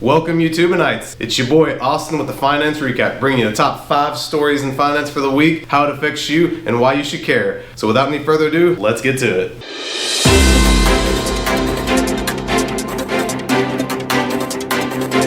Welcome YouTubeites. It's your boy Austin with the Finance Recap, bringing you the top 5 stories in finance for the week, how it affects you, and why you should care. So without any further ado, let's get to it.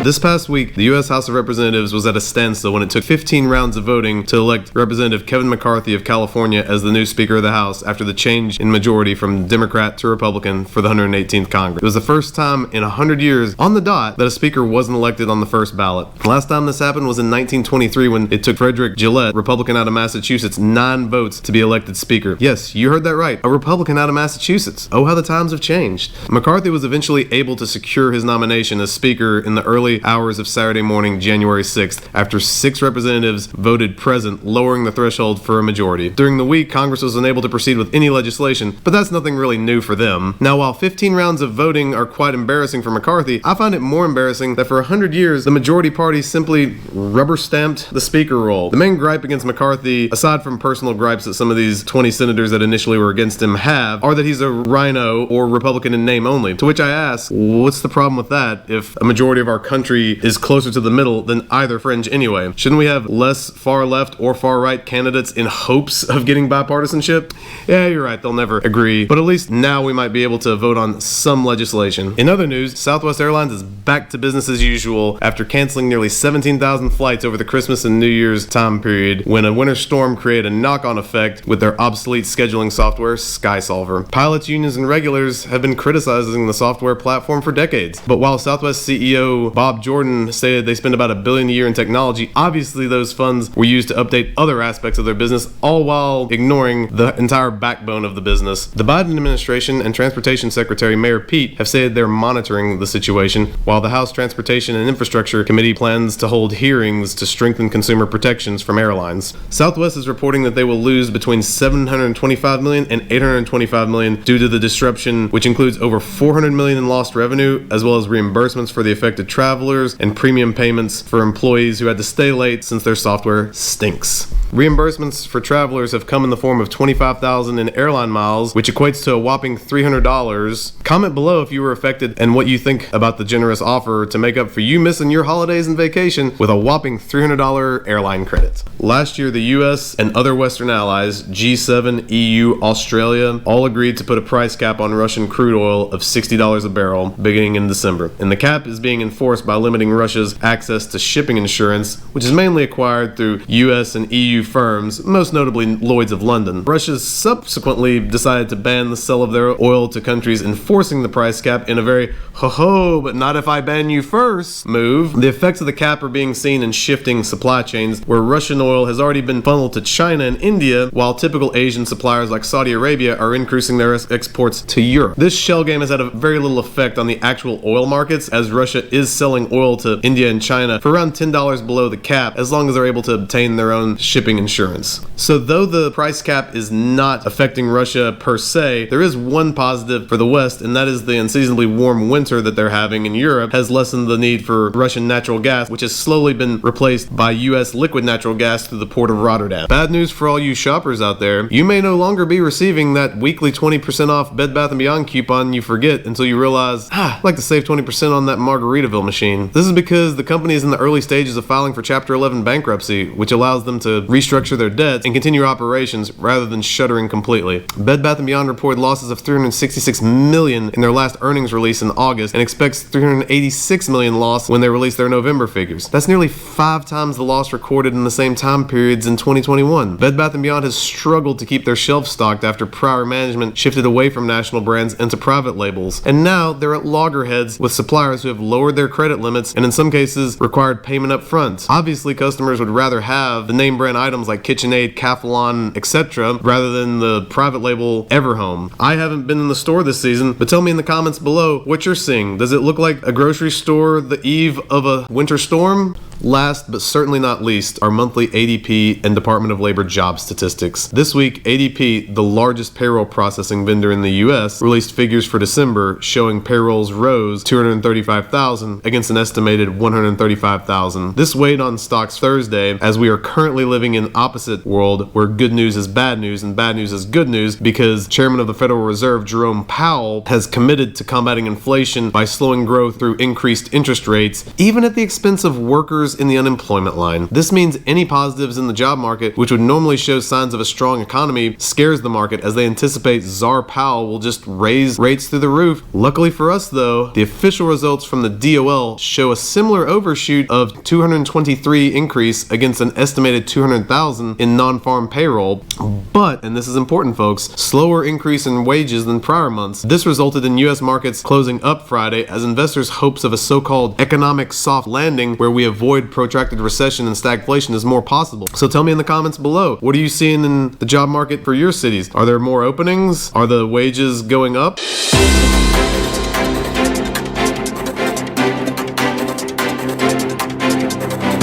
This past week, the U.S. House of Representatives was at a standstill when it took 15 rounds of voting to elect Representative Kevin McCarthy of California as the new Speaker of the House after the change in majority from Democrat to Republican for the 118th Congress. It was the first time in 100 years on the dot that a Speaker wasn't elected on the first ballot. The last time this happened was in 1923 when it took Frederick Gillette, Republican out of Massachusetts, 9 votes to be elected Speaker. Yes, you heard that right, a Republican out of Massachusetts. Oh, how the times have changed. McCarthy was eventually able to secure his nomination as Speaker in the early hours of Saturday morning, January 6th, after 6 representatives voted present, lowering the threshold for a majority. During the week, Congress was unable to proceed with any legislation, but that's nothing really new for them. Now, while 15 rounds of voting are quite embarrassing for McCarthy, I find it more embarrassing that for 100 years, the majority party simply rubber-stamped the Speaker role. The main gripe against McCarthy, aside from personal gripes that some of these 20 senators that initially were against him have, are that he's a rhino or Republican in name only. To which I ask, what's the problem with that if a majority of our country is closer to the middle than either fringe anyway? Shouldn't we have less far left or far right candidates in hopes of getting bipartisanship? Yeah, you're right, they'll never agree, but at least now we might be able to vote on some legislation. In other news, Southwest Airlines is back to business as usual after canceling nearly 17,000 flights over the Christmas and New Year's time period when a winter storm created a knock-on effect with their obsolete scheduling software, SkySolver. Pilots, unions, and regulars have been criticizing the software platform for decades, but while Southwest CEO Bob Jordan stated they spend about $1 billion a year in technology, obviously those funds were used to update other aspects of their business, all while ignoring the entire backbone of the business. The Biden administration and Transportation Secretary Mayor Pete have said they're monitoring the situation, while the House Transportation and Infrastructure Committee plans to hold hearings to strengthen consumer protections from airlines. Southwest is reporting that they will lose between $725 million and $825 million due to the disruption, which includes over $400 million in lost revenue, as well as reimbursements for the affected travelers and premium payments for employees who had to stay late since their software stinks. Reimbursements for travelers have come in the form of $25,000 in airline miles, which equates to a whopping $300. Comment below if you were affected and what you think about the generous offer to make up for you missing your holidays and vacation with a whopping $300 airline credit. Last year, the US and other Western allies, G7, EU, Australia, all agreed to put a price cap on Russian crude oil of $60 a barrel beginning in December. And the cap is being enforced by limiting Russia's access to shipping insurance, which is mainly acquired through US and EU firms, most notably Lloyd's of London. Russia subsequently decided to ban the sale of their oil to countries enforcing the price cap in a very ho-ho, but not if I ban you first move. The effects of the cap are being seen in shifting supply chains, where Russian oil has already been funneled to China and India, while typical Asian suppliers like Saudi Arabia are increasing their exports to Europe. This shell game has had a very little effect on the actual oil markets, as Russia is selling oil to India and China for around $10 below the cap, as long as they're able to obtain their own shipping insurance. So though the price cap is not affecting Russia per se, there is one positive for the West, and that is the unseasonably warm winter that they're having in Europe has lessened the need for Russian natural gas, which has slowly been replaced by US liquid natural gas through the port of Rotterdam. Bad news for all you shoppers out there. You may no longer be receiving that weekly 20% off Bed Bath & Beyond coupon you forget until you realize, I'd like to save 20% on that Margaritaville machine. This is because the company is in the early stages of filing for Chapter 11 bankruptcy, which allows them to restructure their debts and continue operations rather than shuttering completely. Bed Bath & Beyond reported losses of $366 million in their last earnings release in August and expects $386 million loss when they release their November figures. That's nearly 5 times the loss recorded in the same time periods in 2021. Bed Bath & Beyond has struggled to keep their shelves stocked after prior management shifted away from national brands into private labels, and now they're at loggerheads with suppliers who have lowered their credit limits and in some cases required payment up front. Obviously, customers would rather have the name brand items like KitchenAid, Calphalon, etc. rather than the private label Everhome. I haven't been in the store this season, but tell me in the comments below what you're seeing. Does it look like a grocery store the eve of a winter storm? Last, but certainly not least, our monthly ADP and Department of Labor job statistics. This week, ADP, the largest payroll processing vendor in the U.S., released figures for December showing payrolls rose 235,000 against an estimated 135,000. This weighed on stocks Thursday, as we are currently living in opposite world where good news is bad news and bad news is good news, because Chairman of the Federal Reserve Jerome Powell has committed to combating inflation by slowing growth through increased interest rates, even at the expense of workers in the unemployment line. This means any positives in the job market, which would normally show signs of a strong economy, scares the market as they anticipate Czar Powell will just raise rates through the roof. Luckily for us though, the official results from the DOL show a similar overshoot of 223 increase against an estimated 200,000 in non-farm payroll, but, and this is important folks, slower increase in wages than prior months. This resulted in U.S. markets closing up Friday as investors' hopes of a so-called economic soft landing where we avoid protracted recession and stagflation is more possible. So tell me in the comments below, what are you seeing in the job market for your cities? Are there more openings? Are the wages going up?